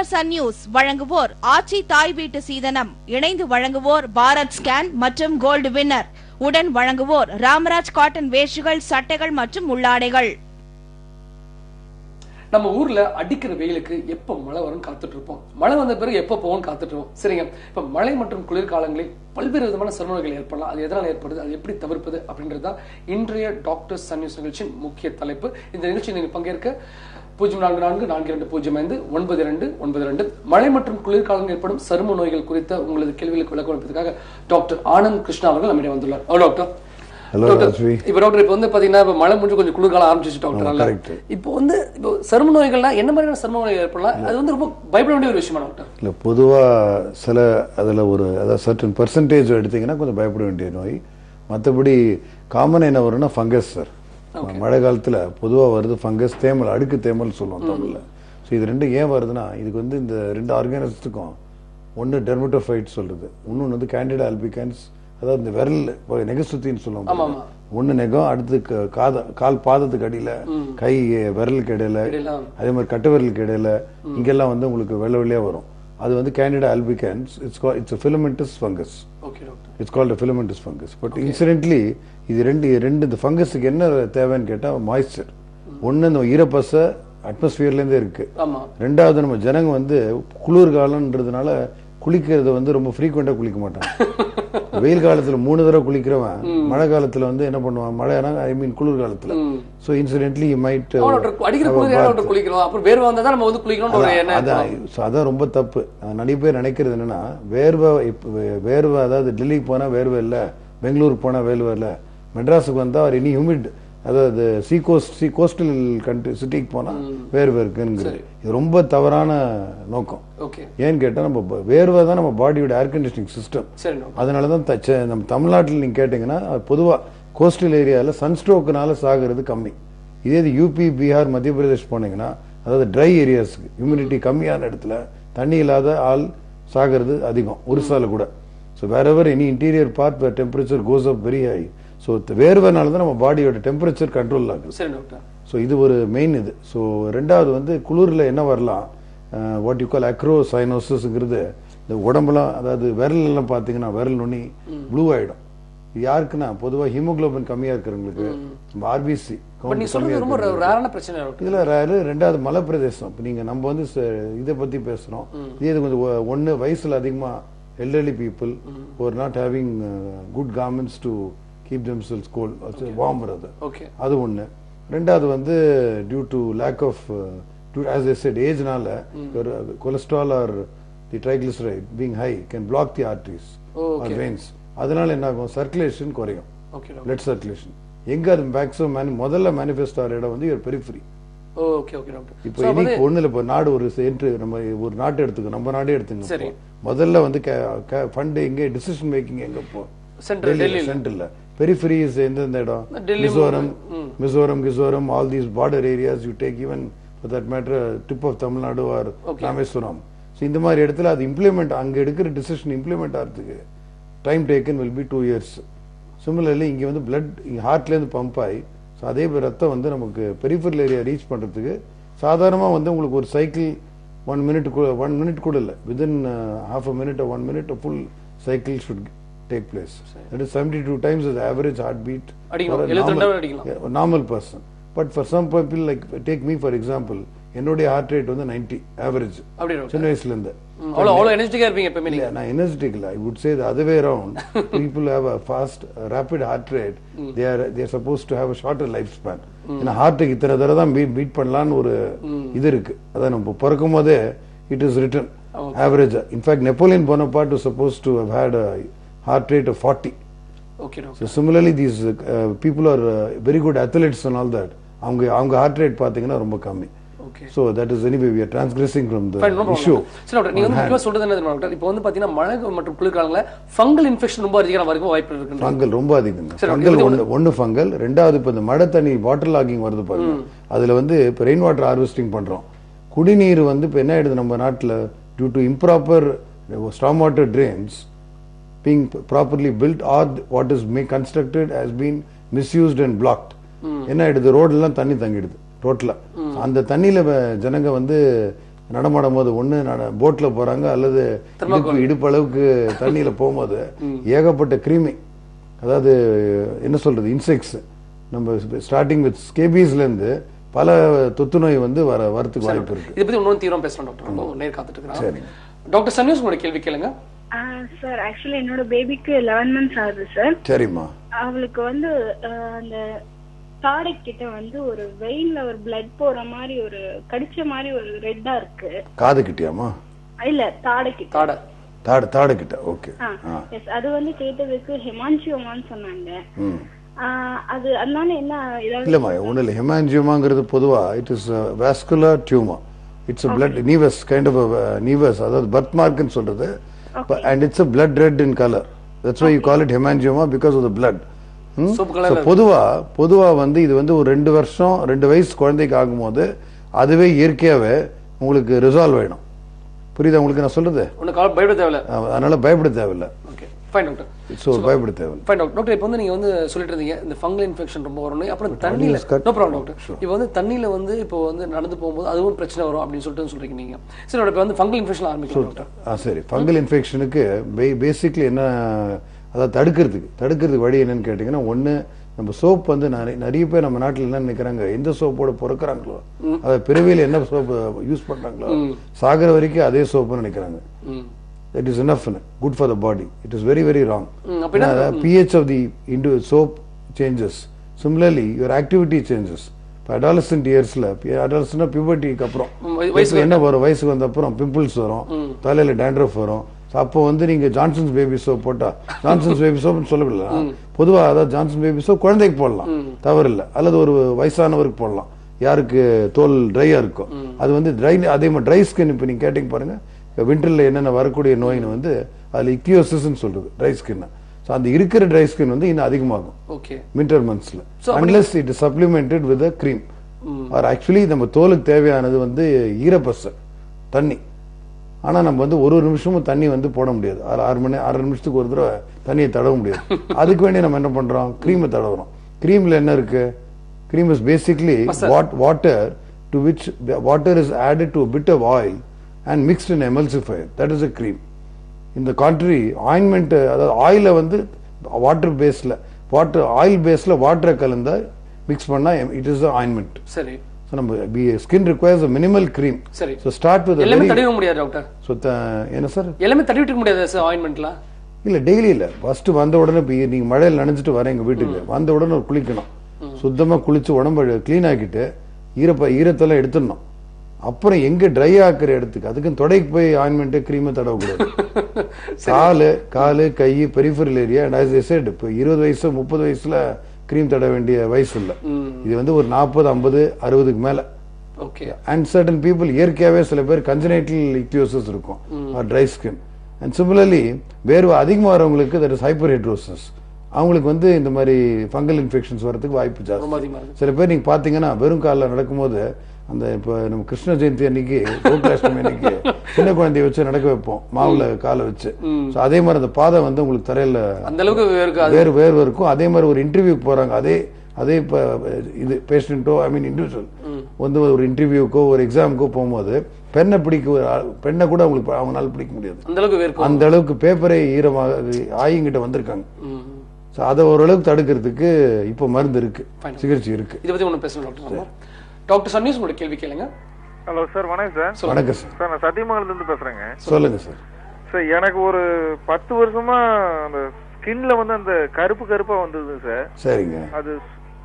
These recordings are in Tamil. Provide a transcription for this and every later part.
டாக்டர் சன் நியூஸ் வழங்குவோர் ஆச்சி தாய் வீட்டு சீதனம், இணைந்து வழங்குவோர் பாரத் ஸ்கேன் மற்றும் கோல்டு வின்னர், உடன் வழங்குவோர் ராமராஜ் காட்டன் வேஷ்டிகள், சட்டைகள் மற்றும் உள்ளாடைகள். நம்ம ஊர்ல அடிக்கிற வெயிலுக்கு எப்ப மழை வரும் காத்துட்டு இருப்போம். மழை வந்த பிறகு எப்ப போகும் காத்துட்டு இருப்போம். சரிங்க, இப்ப மழை மற்றும் குளிர்காலங்களில் பல்வேறு விதமான சர்மநோய்கள் ஏற்படலாம். அது எதனால் ஏற்படுது, அது எப்படி தவிர்ப்பது அப்படின்றதுதான் இன்றைய டாக்டர் சன் நியூஸ் நிகழ்ச்சியின் முக்கிய தலைப்பு. இந்த நிகழ்ச்சியில் நீங்க பங்கேற்க 044442099292 மழை மற்றும் குளிர்காலங்கள் ஏற்படும் சரும நோய்கள் குறித்த உங்களது கேள்விகளுக்கு விளக்கம் அளிப்பதற்காக டாக்டர் ஆனந்த் கிருஷ்ணா அவர்கள் நம்மிடம் வந்துள்ளார். டாக்டர், இப்ப டாக்டர் இப்ப வந்து பாத்தீங்கன்னா மழை முடிஞ்சு கொஞ்சம் குளிர்காலம் ஆரம்பிச்சு டாக்டர். இப்போ சரும நோய்கள்னா என்ன மாதிரியான சரும நோய்கள் ஏற்படலாம்? அது வந்து ரொம்ப பயப்பட வேண்டிய ஒரு விஷயமா டாக்டர்? இல்ல, பொதுவா சில அதுல ஒரு சர்டன் பெர்சன்டேஜ் எடுத்தீங்கன்னா கொஞ்சம் பயப்பட வேண்டிய நோய். மற்றபடி காமன் என்ன வரும்னா ஃபங்கஸ் சார். மழை காலத்துல பொதுவா வருது ஃபங்கஸ், தேமல், அடுக்கு தேமல் சொல்லுவோம் தமிழ்ல. ஸோ இது ரெண்டு ஏன் வருதுன்னா, இதுக்கு வந்து இந்த ரெண்டு ஆர்கானிசத்துக்கும் ஒன்னு டெர்மட்டோஃபைட் சொல்றது, இன்னொன்னு வந்து கேண்டிடா அல்பிகன்ஸ், அதாவது இந்த விரல் நெகசுத்தின்னு சொல்லுவாங்க. ஒன்னு நெகம், அடுத்து கால் பாதத்துக்கு அடியில, கை விரலுக்கு இடையில, அதே மாதிரி கட்டு விரலுக்கு இடையில, இங்கெல்லாம் வந்து உங்களுக்கு வெள்ளை வெள்ளையா வரும். அது வந்து கேண்டிடா albicans. It's filamentous fungus. It's called filamentous fungus. But incidentally இது ரெண்டு இந்த ஃபங்கஸுக்கு என்ன தேவைன்னு கேட்டா மாய்ஸ்சர். ஒன்னு இந்த ஈரப்பச அட்மாஸ்பியர்ல இருந்தே இருக்கு. ரெண்டாவது நம்ம ஜனங்க வந்து குளிர்காலம்ன்றதுனால குளிக்கிறது வந்து ரொம்ப ஃப்ரீக்வெண்டா குளிக்க மாட்டாங்க. வெயில் காலத்துல 3 தடவை குளிக்கிறவன் மழை காலத்துல வந்து என்ன பண்ணுவான், மழை ஐ மீன் குளிர்காலத்துல. சோ இன்சிடென்ட்லி மைட் அதான் ரொம்ப தப்பு. நிறைய பேர் நினைக்கிறது என்னன்னா, வேர்வை அதாவது டெல்லிக்கு போனா வேர்வை இல்ல, பெங்களூருக்கு போனா வேர்வை இல்ல, மெட்ராஸுக்கு வந்தா ஒரு எனி ஹியூமிட், அதாவது கோஸ்டல் கண்ட்ரி சிட்டிக்கு போனா வேர்வை இருக்குங்கிற இது ரொம்ப தவறான நோக்கம். ஏன்னு கேட்டா, நம்ம வேர்வை தான் நம்ம பாடியோட ஏர் கண்டிஷனிங் சிஸ்டம். அதனாலதான் நம்ம தமிழ்நாட்டில் நீங்க கேட்டீங்கன்னா பொதுவா கோஸ்டல் ஏரியால சன்ஸ்ட்ரோக்னால சாகிறது கம்மி. இதே யூபி, பீகார், மத்திய பிரதேஷ் போனீங்கன்னா, அதாவது ட்ரை ஏரியாஸ்க்கு ஹியூமிடிட்டி கம்மியான இடத்துல தண்ணி இல்லாத ஆள் சாகிறது அதிகம், ஒரிசால கூட. So wherever any interior part where temperature goes up very high. So வேர்வைனால தான் நம்ம பாடியோட டெம்பரேச்சர் கண்ட்ரோல் ஆகுது. ஸோ இது ஒரு மெயின் இது. ஸோ ரெண்டாவது வந்து குளிர்ல என்ன வரலாம், வாட் யூ கால் அக்ரோசைனோசிஸ்ங்கிறது, இந்த உடம்புலாம், அதாவது விரல் எல்லாம் பாத்தீங்கன்னா விரல் நுனி ப்ளூ ஆயிடும். யாருக்குன்னா பொதுவா ஹீமோகுளோபின் கம்மியா இருக்கிறவங்களுக்கு, ஆர்பிசி இதுல ரேரு. ரெண்டாவது மலை பிரதேசம். இப்ப நீங்க நம்ம வந்து இதை பத்தி பேசுறோம், இது கொஞ்சம் ஒன்னு வயசுல அதிகமா elderly people who are not having good garments to keep themselves cold, warm brother. அது ஒண்ணு. ரெண்டாவது வந்து due to lack of as I said age-னால your cholesterol or the triglyceride being high can block the arteries or veins. அதனால என்ன ஆகும், சர்க்குலேஷன் குறையும், blood circulation. எங்க அது மேக்ஸிமம் முதல்ல மேனிஃபெஸ்ட் ஆகிற இடம் வந்து your periphery. இப்போ இன்னைக்கு ஒண்ணுல இப்போ நாடு ஒரு நம்ம ஒரு நாட்டை எடுத்துக்கோ, நம்ம நாடே எடுத்துங்க. முதல்ல வந்து ஃபண்ட் எங்க, டிசிஷன் மேக்கிங் எங்க போ, சென்ட்ரல்ல. பெரிஃபெரி இஸ் எந்தெந்த இடம், Mizoram, all these border areas you take, even for that matter tip of Tamil Nadu or Rameswaram. இந்த மாதிரி இடத்துல அது இம்ப்ளிமெண்ட், அங்க எடுக்கிற டிசிஷன் இம்ப்ளிமெண்ட் ஆகிறதுக்கு time taken will be 2 years. Similarly இங்க வந்து பிளட் ஹார்ட்ல இருந்து பம்ப் ஆகி அதே ரத்தம் வந்து நமக்கு பெரிஃபரல் ஏரியா ரீச் பண்றதுக்கு சாதாரணமா வந்து உங்களுக்கு ஒரு சைக்கிள் 1 minute கூட இல்ல, within half a minute or 1 minute a full cycle should take place. That is 72 times the average heartbeat for a normal person. But for some people, like take me for example, என்னோட ஹார்ட் ரேட் வந்து 90 ஆவரேஜ் சின்ன வயசுல இருந்து. அவ்வளவு எனர்ஜெட்டிக்கா இருப்பீங்க எப்பவுமே நீங்க? நான் எனர்ஜெட்டிக் இல்ல, I would say the other way around. People have a fast rapid heart rate, they are supposed to have a shorter lifespan. ஏன்னா ஹார்ட்டுக்கு இத்தனை தடவை தான் பீட் பண்ணலான்னு ஒரு இது இருக்கு. அதான் நம்ம பிறக்கும் போதே it is written average. In fact, Napoleon Bonaparte was supposed to have had a heart rate of 40. So similarly these people are very good athletes and all that. அவங்க ஹார்ட் ரேட் பாத்தீங்கன்னா ரொம்ப கம்மி. So that is anyway we are transgressing from the issue. சரி டாக்டர், நீங்க வந்து முக்கியமா சொல்றது என்ன டாக்டர், இப்போ வந்து பாத்தீங்கன்னா மழை மற்றும் குளிர்காலங்கள்ல ஃபங்கல் இன்ஃபெக்ஷன் ரொம்ப அதிகமா வரதுக்கு வாய்ப்பு இருக்கு. ஃபங்கல் ரொம்ப அதிகம். ஃபங்கல் ஒன்னு ஃபங்கல். ரெண்டாவது இப்ப இந்த மழை தண்ணி வாட்டர் லாகிங் வருது பாருங்க, அதுல வந்து இப்ப ரெயின் வாட்டர் ஹார்வெஸ்டிங் பண்றோம். குடிநீர் வந்து இப்ப என்ன ஆயிடுது நம்ம நாட்டுல, due to improper storm water drains being properly built or what is constructed has been misused and blocked. என்ன ஆயிடுது, ரோட்ல எல்லாம் தண்ணி தங்கிடுது ரோட்ல. அந்த தண்ணியில ஜனங்க வந்து நடமாடும் போது ஒண்ணு போட்ல போறாங்க அல்லது இடுப்பு அளவுக்கு தண்ணியில போகும்போது ஏகப்பட்ட கிருமி, அதாவது என்ன சொல்றது, இன்செக்ட்ஸ், நம்ம ஸ்டார்டிங் வித் ஸ்கேபீஸ்ல இருந்து பல தொத்து நோய் வந்து வரதுக்கு வாய்ப்பு இருக்கு. இதை பத்தி இன்னும் தீவிரம் பேசலாம் டாக்டர், நேர் காத்துட்டு இருக்காங்க. டாக்டர் சன்னியூஸ் உங்களோட கேள்வி கேளுங்க. சார் ஆக்சுவலி என்னோட பேபிக்கு 11 months ஆகுது சார். சரிம்மா. அவளுக்கு வந்து அந்த தாடை கிட்ட வந்து ஒரு வெயின்ல ஒரு பிளட் போற மாதிரி ஒரு கடிச்ச மாதிரி ஒரு ரெட்டா இருக்கு. காது கிட்டியாமா? இல்ல தாடை கிட்ட. தாடை கிட்ட. ஓகே. எஸ், அது வந்து கேட்டதுக்கு ஹெமான்ஜியோமான்னு சொன்னாங்க. அது அதனால என்ன இல்லம்மா, ஒண்ணு இல்ல. ஹெமான்ஜியோமாங்கிறது பொதுவா it is vascular tumour. It's blood naevus kind of naevus, அதாவது பர்த் மார்க்னு சொல்றது. And it's a blood red in color. That's why you call it hemangioma, because of the blood. பொதுவா வந்து இது வந்து ஒரு 2 வருஷம் 2 வயசு குழந்தைக்கு ஆகும்போது அதுவே இயற்கையாவே உங்களுக்கு ரிசால்வ் ஆயிடும். புரியுதா உங்களுக்கு நான் சொல்றது? பயப்பட தேவையில்ல. அதனால பயப்பட தேவையில்லை. Fine doctor. சோ பயப்பட தேவையில்லை. Fine doctor. இப்போ வந்து நீங்க வந்து சொல்லிட்டு இருந்தீங்க இந்த ஃபங்கல் இன்ஃபெக்ஷன் ரொம்ப வரும், அப்புறம் தண்ணியில நோ ப்ராப்ளம் டாக்டர். இப்போ வந்து தண்ணியில வந்து இப்போ வந்து நடந்து போகும்போது அதுவும் பிரச்சனை வரும் அப்படின்னு சொல்லிட்டு சொல்றீங்க நீங்க. சரி, இப்போ வந்து ஃபங்கல் இன்ஃபெக்ஷன் ஆரம்பிக்கலாம் டாக்டர். சரி, ஃபங்கல் இன்ஃபெக்ஷனுக்கு பேசிக்கலி என்ன, அதாவது தடுக்கிறதுக்கு வழி என்னன்னு கேட்டீங்கன்னா, ஒண்ணு நம்ம சோப் வந்து நிறைய பேர் நம்ம நாட்டில் என்ன நினைக்கிறாங்க, எந்த சோப்போட பிறக்கிறாங்களோ அதை பிறவியில் என்ன சோப் யூஸ் பண்றாங்களோ சாகர வரைக்கும் அதே சோப்புன்னு நினைக்கிறாங்க. That is enough, good for the body. It is very, very wrong. pH of the soap changes. Similarly, your activity changes. Adolescent yearsல, adolescent pubertyக்கு அப்புறம் என்ன வரும், வயசுக்கு வந்த அப்புறம் பிம்பிள்ஸ் வரும், தலையில dandruff வரும். அப்போ வந்து நீங்க ஜான்சன்ஸ் பேபி சோப் போட்டா, ஜான்சன்ஸ் பேபி சோப்னு சொல்லவில்லை, பொதுவா அதாவது ஜான்சன் பேபி சோப் குழந்தைக்கு போடலாம், தவறு இல்லை, அல்லது ஒரு வயசானவருக்கு போடலாம் யாருக்கு தோல் ட்ரையா இருக்கும். அது வந்து ட்ரை, அதே மாதிரி ட்ரை ஸ்கின். இப்ப நீங்க கேட்டீங்க பாருங்க, விண்டர்ல என்னென்ன வரக்கூடிய நோயின்னு வந்து அதுல இக்தியோசிஸ் சொல்றது ட்ரை ஸ்கின். அந்த இருக்கிற ட்ரை ஸ்கின் வந்து இன்னும் அதிகமாகும் விண்டர் மந்த்ஸ்ல, unless it is supplemented with cream. Or actually நம்ம தோலுக்கு தேவையானது வந்து ஈரப்பசை, தண்ணி. ஆனா நம்ம வந்து ஒரு நிமிஷமும் தண்ணி வந்து போட முடியாது, 6 நிமிஷத்துக்கு ஒரு தடவை தண்ணியை தடவ முடியாது. அதுக்கு வேண்டிய நம்ம என்ன பண்றோம், கிரீமை தடவுறோம். கிரீம்ல என்ன இருக்கு, cream is basically water to which water is added to a bit of oil and mixed in emulsifier. That is a cream. In the contrary, ointment, அதாவது ஆயில வந்து வாட்டர் பேஸ்ல, ஆயில் பேஸ்ல வாட்டரை கலந்தா மிக்ஸ் பண்ணா it is a ointment. சரி. So நம்ம skin requires a minimal cream. சரி. So start with எல்லாமே தடவ முடியாது டாக்டர். So என்ன சார், எல்லாமே தடவிட்டு முடியாது சார் ஆயின்மென்ட்ல? இல்ல, டெய்லி இல்ல. ஃபர்ஸ்ட் வந்த உடனே நீங்க மழையில நனைஞ்சிட்டு வரீங்க வீட்டுக்கு, வந்த உடனே குளிக்கணும். சுத்தமா குளிச்சு உடம்பு கிளீன் ஆக்கிட்டு ஈரத்தெல்லாம் எடுத்துடணும். அப்புறம் எங்க ட்ரை ஆக்குற இடத்துக்கு, அதுக்கு தொடைக்கு போய் ஆயின்மெண்ட் கிரீமை தடவக்கூடாது. காலு கை பெரிஃபரல் ஏரியா. இப்போ 20 வயசு 30 வயசுல கிரீம் தட வேண்டிய வயசு இல்ல. இது வந்து ஒரு 40 50 60க்கு மேல. அண்ட் சர்டன் பீப்புள் இயற்கையாவே சில பேர் கன்ஜெனைட்டல் இக்தியோசிஸ் இருக்கும், ட்ரை ஸ்கின். அண்ட் சிமிலர்லி வேர்வை அதிகமா வரவங்களுக்கு தட் இஸ் ஹைப்பர்ஹைட்ரோசிஸ், அவங்களுக்கு வந்து இந்த மாதிரி ஃபங்கல் இன்ஃபெக்ஷன்ஸ் வரதுக்கு வாய்ப்பு ஜாஸ்தி. சில பேர் நீங்க பாத்தீங்கன்னா வெறும் காலில் நடக்கும்போது, அந்த இப்ப நம்ம கிருஷ்ண ஜெயந்தி அன்னைக்கு, கோகுலாஷ்டமி அன்னைக்கு சின்ன குழந்தைய வச்சு நடக்க வைப்போம், மாவுல காலை வச்சு. அதே மாதிரி அந்த பாதை வந்து உங்களுக்கு தரையில அந்த அளவுக்கு வேர்வை இருக்கும். அதே மாதிரி ஒரு இன்டர்வியூக்கு போறாங்க, அதே இது பேஷண்டோ இண்டிவிஜுவல் வந்து ஒரு இன்டர்வியூக்கோ ஒரு எக்ஸாமுக்கோ போகும்போது பெண்ணை கூட அவங்களால பிடிக்க முடியாது, அந்த அளவுக்கு பேப்பரை ஈரமாக ஆயிங்கிட்ட வந்திருக்காங்க. அதை ஓரளவுக்கு தடுக்கிறதுக்கு இப்ப மருந்து இருக்கு, சிகிச்சை இருக்கு. இதை பத்தி ஒண்ணு பேசணும் டாக்டர் சன்னியூஸ், உங்களோட கேள்வி கேளுங்க. ஹலோ சார், வணக்கம் சார். வணக்கம் சார். சார், நான் சத்தியமங்கலத்துல இருந்து பேசுறேங்க. சொல்லுங்க சார். சார், எனக்கு ஒரு 10 வருஷமா அந்த ஸ்கின்ல வந்து அந்த கருப்பா வந்தது சார். சரிங்க. அது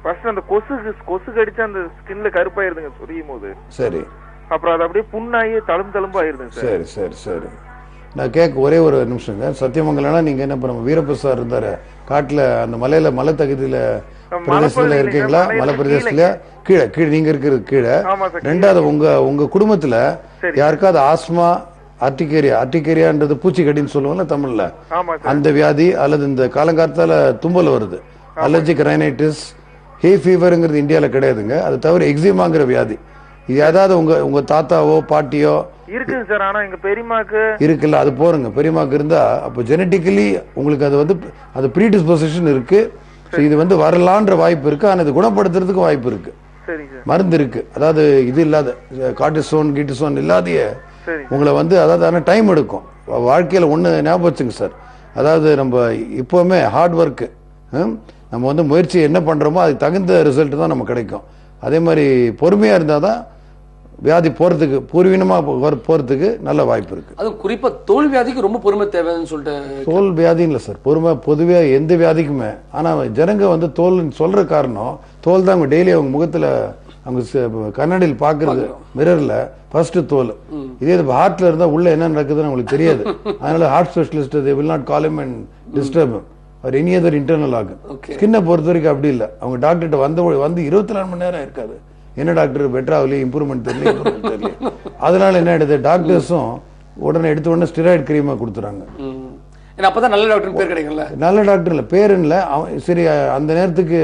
ஃபர்ஸ்ட் அந்த கொசு கடிச்சா அந்த ஸ்கின்ல கருப்பாயிருதுங்க சொரியும் போது. சரி. அப்புறம் அது அப்படியே புண்ணாயி தழும்பாயிருதுங்க சார். சரி சரி சரி. நான் கேட்க ஒரே ஒரு நிமிஷங்க. சத்தியமங்கலம்னா நீங்க என்ன பண்ண, வீரபிரசாத் இருந்தாரு காட்டுல, அந்த மலை தகுதியில பிரதேசத்துல இருக்கீங்களா? மலை பிரதேசத்துல கீழே நீங்க இருக்கிறது கீழே. ரெண்டாவது உங்க குடும்பத்துல யாருக்காவது ஆஸ்மா, அர்டிகேரியான்றது பூச்சிக்கடின்னு சொல்லுவாங்கல்ல தமிழ்ல, அந்த வியாதி அல்லது இந்த காலங்காலத்தால தும்பல் வருது, அலர்ஜிக் ரைனைட்டிஸ், ஹே ஃபீவர்ங்கிறது இந்தியால கிடையாதுங்க. அது தவிர எக்ஸிமாங்கிற வியாதி, இது ஏதாவது உங்க தாத்தாவோ பாட்டியோ இருக்குங்க சார். ஆனா எங்க பெரியமாக்கு இருக்குல்ல, அது போறங்க. பெரியமாக்கு இருந்தா அப்போ ஜெனட்டிக்கலி உங்களுக்கு அது வந்து அது ப்ரீடிஸ்பொசிஷன் இருக்கு. இது வந்து வரலான்ற வாய்ப்பு இருக்கு, ஆனா இது குணப்படுத்துறதுக்கு வாய்ப்பு இருக்கு. சரிங்க சார். மருந்து இருக்கு, அதாவது இது இல்லாத கார்டிசோன் கீட்டிசோன் இல்லாதைய சரிங்க. உங்களை வந்து அதாவது ஆனால் டைம் எடுக்கும். வாழ்க்கையில் ஒன்று ஞாபகம் வச்சுங்க சார், அதாவது நம்ம இப்போவுமே ஹார்ட் ஒர்க்கு, நம்ம வந்து முயற்சி என்ன பண்ணுறோமோ அதுக்கு தகுந்த ரிசல்ட் தான் நம்ம கிடைக்கும். அதே மாதிரி பொறுமையாக இருந்தால் தான் வியாதி போறதுக்கு பூர்வீனமாக போறதுக்கு நல்ல வாய்ப்பு இருக்கு. அது குறிப்பா தோல் வியாதிக்கு ரொம்ப பொறுமை தேவைன்னு சொல்லிட்டு. தோல் வியாதி இல்லை சார், பொறுமை பொதுவாக எந்த வியாதிக்குமே. ஆனால் ஜனங்க வந்து தோல் சொல்ற காரணம் தோல் தான். அவங்க டெய்லி அவங்க முகத்தில் அவங்க கண்ணாடியில் பார்க்கறது மிரர்ல ஃபர்ஸ்ட் தோல். இதே ஹார்ட்ல இருந்தா உள்ள என்ன நடக்குதுன்னு அவங்களுக்கு தெரியாது. அதனால heart specialist they will not call him and disturb him or any other internal organ. ஸ்கின்னை பொறுத்த வரைக்கும் அப்படி இல்லை. அவங்க டாக்டர்கிட்ட வந்து 24 மணி நேரம் இருக்காது. என்ன டாக்டர் பெட்டர் ஆகலையே, இம்ப்ரூவ்மெண்ட் தெரியல. அதனால என்ன ஆயிடுது, டாக்டர்ஸும் உடனே எடுத்த உடனே ஸ்டெராய்டு கிரீமா கொடுத்துறாங்க. அப்பதான் நல்ல டாக்டர் பேர் கிடைக்கல. நல்ல டாக்டர் இல்ல, பேர் இல்ல. சரி, அந்த நேரத்துக்கு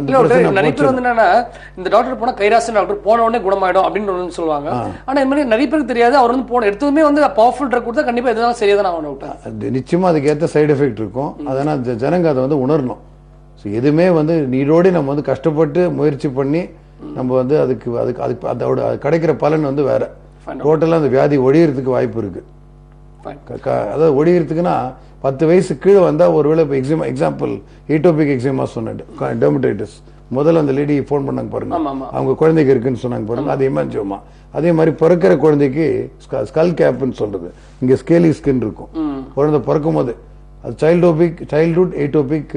நிறைய பேர் வந்து என்னன்னா இந்த டாக்டர் போனா கைராசன் டாக்டர் போன உடனே குணமாயிடும் அப்படின்னு சொல்லுவாங்க. ஆனா இந்த மாதிரி நிறைய பேருக்கு தெரியாது. அவர் வந்து போன எடுத்ததுமே வந்து பவர்ஃபுல் ட்ரக் கொடுத்தா கண்டிப்பா எதுனாலும் சரியாதான் ஆகணும் டாக்டர். நிச்சயமா அதுக்கு ஏற்ற சைடு எஃபெக்ட் இருக்கும். அதனால ஜனங்க அதை வந்து உணரணும். எதுவுமே வந்து நீரோடு நம்ம வந்து கஷ்டப்பட்டு முயற்சி பண்ணி நம்ம வந்து அதுக்கு அதோட கிடைக்கிற பலன் வந்து வேற. டோட்டலா அந்த வியாதி ஒழியறதுக்கு வாய்ப்பு இருக்கு. அதாவது ஒழியறதுக்குன்னா 10 வயசு கீழே வந்தா ஒருவேளை எக்ஸாம்பிள் ஏட்டோபிக் எக்ஸிமா சொன்னேன், டெர்மடைட்டிஸ். முதல்ல அந்த லேடி போன் பண்ணாங்க பாருங்க, அவங்க குழந்தைக்கு இருக்குன்னு சொன்னாங்க பாருங்க, அது ஹெமாஞ்சியோமா. அதே மாதிரி பிறக்கிற குழந்தைக்கு ஸ்கல் கேப்னு சொல்றது, இங்க ஸ்கேலி ஸ்கின் இருக்கும் குழந்தை பிறக்கும் போது. அது சைல்ட்ஹுட் ஏட்டோபிக்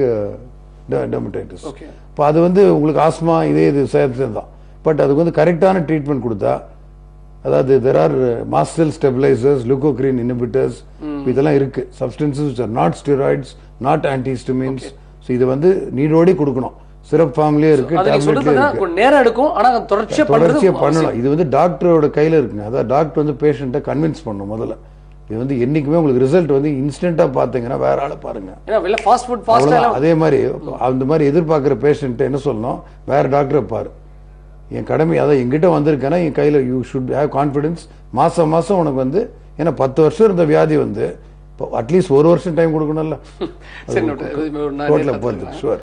டெர்மடைட்டிஸ். இப்போ அது வந்து உங்களுக்கு ஆஸ்மா இது சேர்த்து தான். பட் அதுக்கு வந்து கரெக்டான ட்ரீட்மெண்ட் கொடுத்தா, அதாவது there are mast cell stabilizers, leukocrine inhibitors, இதெல்லாம் இருக்கு. substances which are not steroids, not antihistamines. So இது வந்து நீரோடி கொடுக்கணும். சிரப் ஃபார்ம்லயே இருக்கு, டேப்லெட்லயே இருக்கு. நேரம் எடுக்கும், ஆனா தொடர்ச்சியா பண்ணலாம். இது வந்து டாக்டரோட கையில இருக்குங்க. அதாவது டாக்டர் வந்து பேஷண்ட்டை கன்வின்ஸ் பண்ணணும் முதல்ல. இது வந்து என்னைக்குமே உங்களுக்கு ரிசல்ட் வந்து இன்ஸ்டன்டா பாத்தீங்கன்னா வேற ஆளை பாருங்க. அதே மாதிரி அந்த மாதிரி எதிர்பார்க்கிற பேஷண்ட் என்ன சொல்லணும், வேற டாக்டரை பாரு. என் கடமை அதான் என்கிட்ட வந்திருக்கேன்னா என் கையில யூ ஷுட் ஹேவ் கான்பிடன்ஸ். மாசம் மாசம் உனக்கு வந்து ஏன்னா 10 வருஷம் இருந்த வியாதி வந்து அட்லீஸ்ட் 1 வருஷம் டைம் கொடுக்கணும்ல.